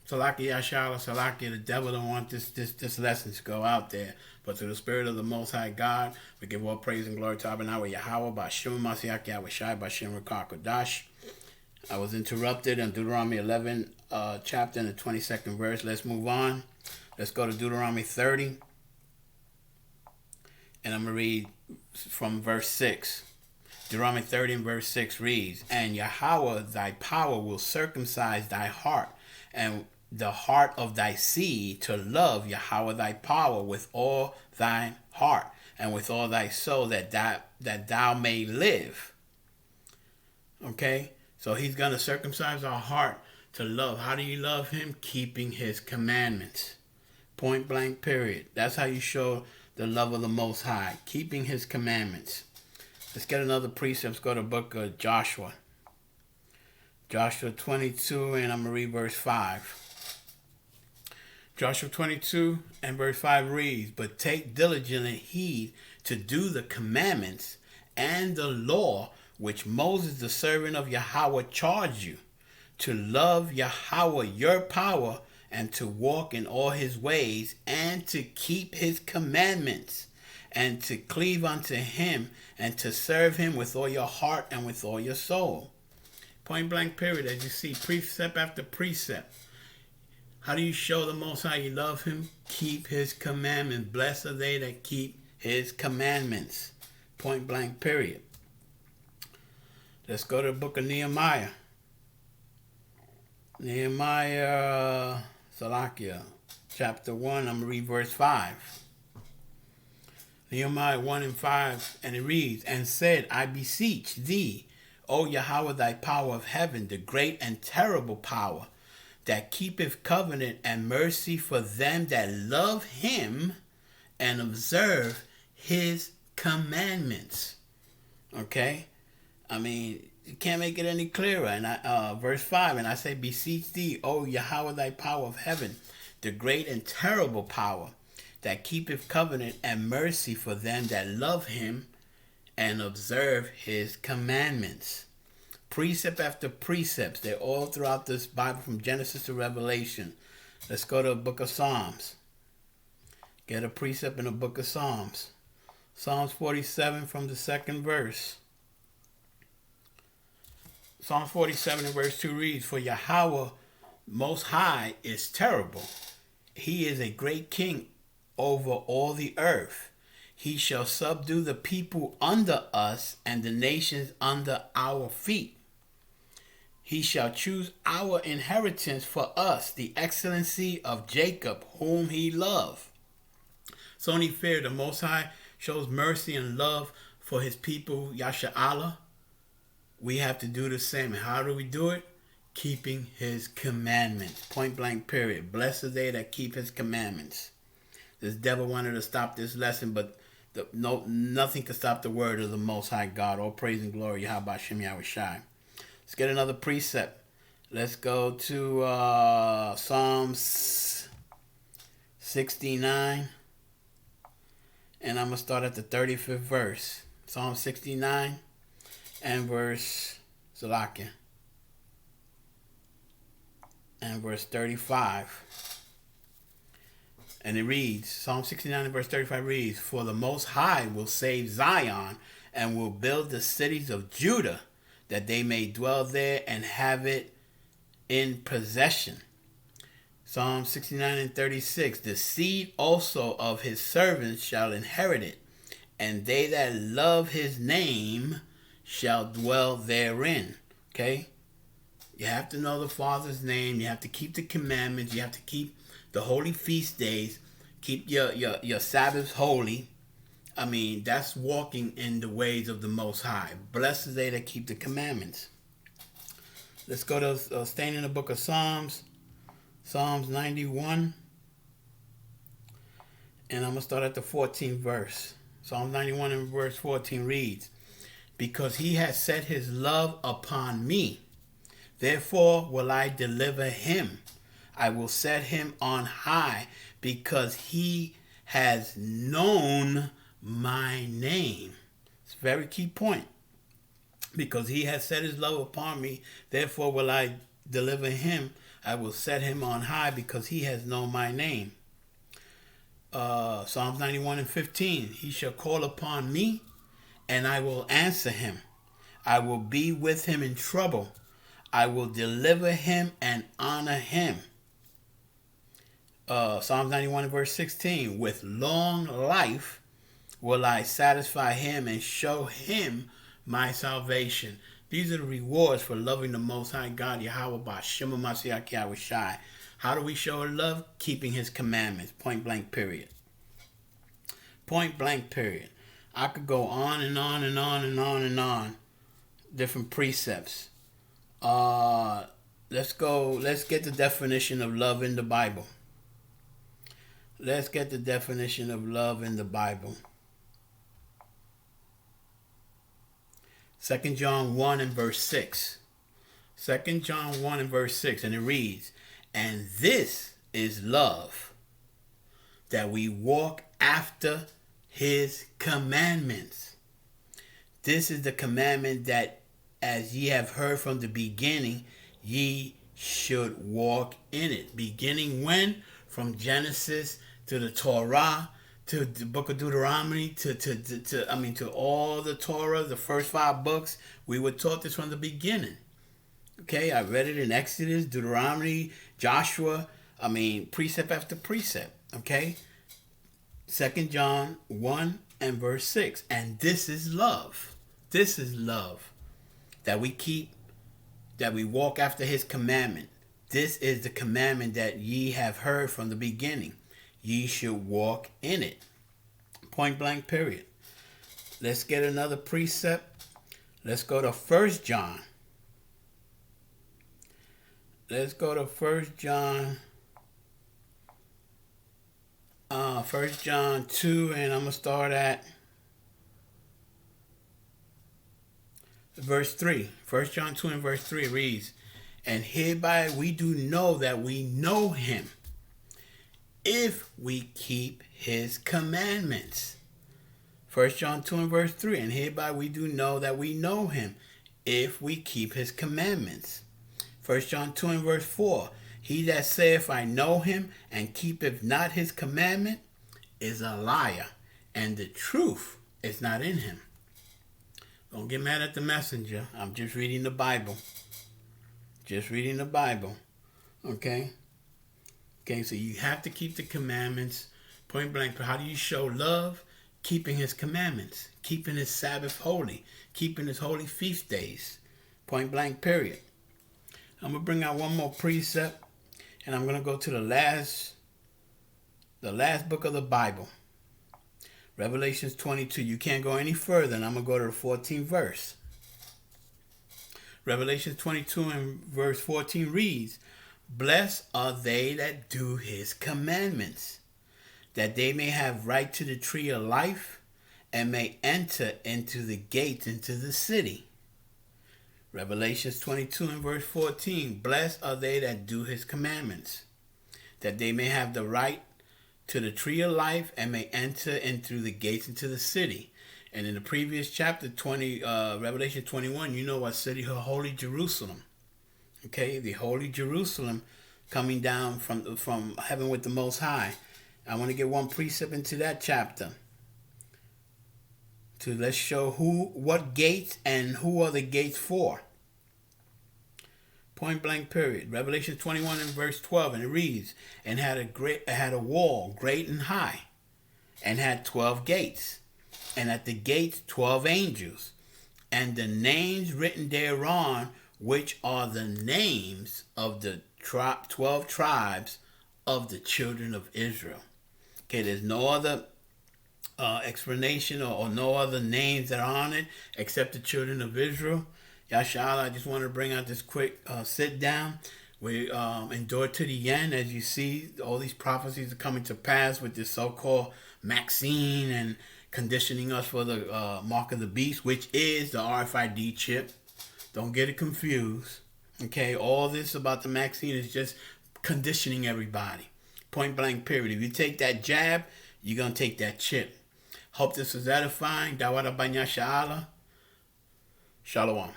Salaki Yashala, Salaki, the devil don't want this lesson to go out there. But through the Spirit of the Most High God, we give all praise and glory to Abba Yahweh, Bashim Masiak Yahweh Shai, Bashim Rakakodash. I was interrupted in Deuteronomy 11 chapter in the 22nd verse. Let's move on. Let's go to Deuteronomy 30. And I'm going to read from verse 6. Deuteronomy 30 and verse 6 reads, And Yahweh thy power will circumcise thy heart, and the heart of thy seed, to love Yahweh thy power with all thy heart, and with all thy soul, that thou may live. Okay? So he's going to circumcise our heart to love. How do you love him? Keeping his commandments. Point blank, period. That's how you show the love of the Most High. Keeping his commandments. Let's get another precept. Let's go to the book of Joshua. Joshua 22, and I'm going to read verse 5. Joshua 22 and verse 5 reads, But take diligent heed to do the commandments and the law which Moses the servant of Yahweh charged you, to love Yahweh your power, and to walk in all his ways, and to keep his commandments, and to cleave unto him, and to serve him with all your heart and with all your soul. Point blank, period. As you see, precept after precept. How do you show the Most High you love him? Keep his commandments. Blessed are they that keep his commandments. Point blank, period. Let's go to the book of Nehemiah. Nehemiah, Salakia, chapter 1, I'm going to read verse 5. Nehemiah 1 and 5, and it reads, And said, I beseech thee, O Yahweh, thy power of heaven, the great and terrible power, that keepeth covenant and mercy for them that love him and observe his commandments. Okay? I mean, you can't make it any clearer. And verse 5, and I say, Beseech thee, O Yahweh, thy power of heaven, the great and terrible power, that keepeth covenant and mercy for them that love him and observe his commandments. Precept after precepts. They're all throughout this Bible from Genesis to Revelation. Let's go to the book of Psalms. Get a precept in the book of Psalms. Psalms 47 from the second verse. Psalm 47 and verse 2 reads, For Yahweh Most High is terrible. He is a great king over all the earth. He shall subdue the people under us and the nations under our feet. He shall choose our inheritance for us, the excellency of Jacob, whom he loved. So only fear the Most High shows mercy and love for his people, Yasha Allah. We have to do the same. And how do we do it? Keeping his commandments. Point blank, period. Blessed are they that keep his commandments. This devil wanted to stop this lesson, but nothing can stop the word of the Most High God. All praise and glory, Yahweh Hashem Yahweh Shai. Let's get another precept. Let's go to Psalms 69. And I'm going to start at the 35th verse. Psalm 69 and verse Salakia. And verse 35. And it reads, Psalm 69 and verse 35 reads, For the Most High will save Zion, and will build the cities of Judah, that they may dwell there and have it in possession. Psalm 69 and 36, The seed also of his servants shall inherit it, and they that love his name shall dwell therein. Okay? You have to know the Father's name. You have to keep the commandments. You have to keep the holy feast days. Keep your Sabbaths holy. I mean, that's walking in the ways of the Most High. Blessed are they that keep the commandments. Let's go to staying in the book of Psalms. Psalms 91. And I'm going to start at the 14th verse. Psalm 91 and verse 14 reads, Because he has set his love upon me, therefore will I deliver him. I will set him on high, because he has known my name. It's a very key point. Because he has set his love upon me, therefore will I deliver him. I will set him on high because he has known my name. Psalms 91:15. He shall call upon me, and I will answer him. I will be with him in trouble. I will deliver him and honor him. Psalms 91:16. With long life will I satisfy him and show him my salvation. These are the rewards for loving the Most High God, Yahweh B'Shem Mashiach Yahushai. How do we show love? Keeping his commandments. Point blank, period. Point blank, period. I could go on and on and on and on and on. Different precepts. Let's get the definition of love in the Bible. Let's get the definition of love in the Bible. 2 John 1 and verse 6. 2 John 1 and verse 6. And it reads, and this is love, that we walk after his commandments. This is the commandment that, as ye have heard from the beginning, ye should walk in it. Beginning when? From Genesis to the Torah, to the book of Deuteronomy, to all the Torah, the first 5 books. We were taught this from the beginning. Okay, I read it in Exodus, Deuteronomy, Joshua, precept after precept. Okay, 2 John 1 and verse 6. And this is love. This is love, that we walk after his commandment. This is the commandment that ye have heard from the beginning. Ye should walk in it. Point blank, period. Let's get another precept. Let's go to 1 John. Let's go to 1 John. 1 John 2, and I'm going to start at verse 3. 1 John 2 and verse 3 reads, and hereby we do know that we know him, if we keep his commandments. 1 John 2 and verse 3, and hereby we do know that we know him, if we keep his commandments. 1 John 2 and verse 4, he that saith I know him, and keepeth not his commandment, is a liar, and the truth is not in him. Don't get mad at the messenger. I'm just reading the Bible. Just reading the Bible. Okay? Okay, so you have to keep the commandments. Point blank. How do you show love? Keeping his commandments. Keeping his Sabbath holy. Keeping his holy feast days. Point blank, period. I'm going to bring out one more precept. And I'm going to go to the last book of the Bible. Revelations 22. You can't go any further. And I'm going to go to the 14th verse. Revelations 22 and verse 14 reads, blessed are they that do his commandments, that they may have right to the tree of life, and may enter into the gates into the city. Revelations 22 and verse 14, blessed are they that do his commandments, that they may have the right to the tree of life, and may enter into the gates into the city. And in the previous chapter 20, Revelation 21, you know what city? Holy Jerusalem. Okay, the Holy Jerusalem coming down from heaven with the Most High. I want to get one precept into that chapter. Let's show what gates and who are the gates for. Point blank, period. Revelation 21 and verse 12, and it reads, and had a wall great and high, and had 12 gates, and at the gates 12 angels, and the names written thereon, which are the names of the 12 tribes of the children of Israel. Okay, there's no other explanation or no other names that are on it except the children of Israel. Yashala, I just want to bring out this quick sit down. We endure to the end. As you see, all these prophecies are coming to pass with this so-called vaccine and conditioning us for the mark of the beast, which is the RFID chip. Don't get it confused. Okay, all this about the vaccine is just conditioning everybody. Point blank, period. If you take that jab, you're going to take that chip. Hope this was edifying. Dawada Banya Sha'ala. Shalom.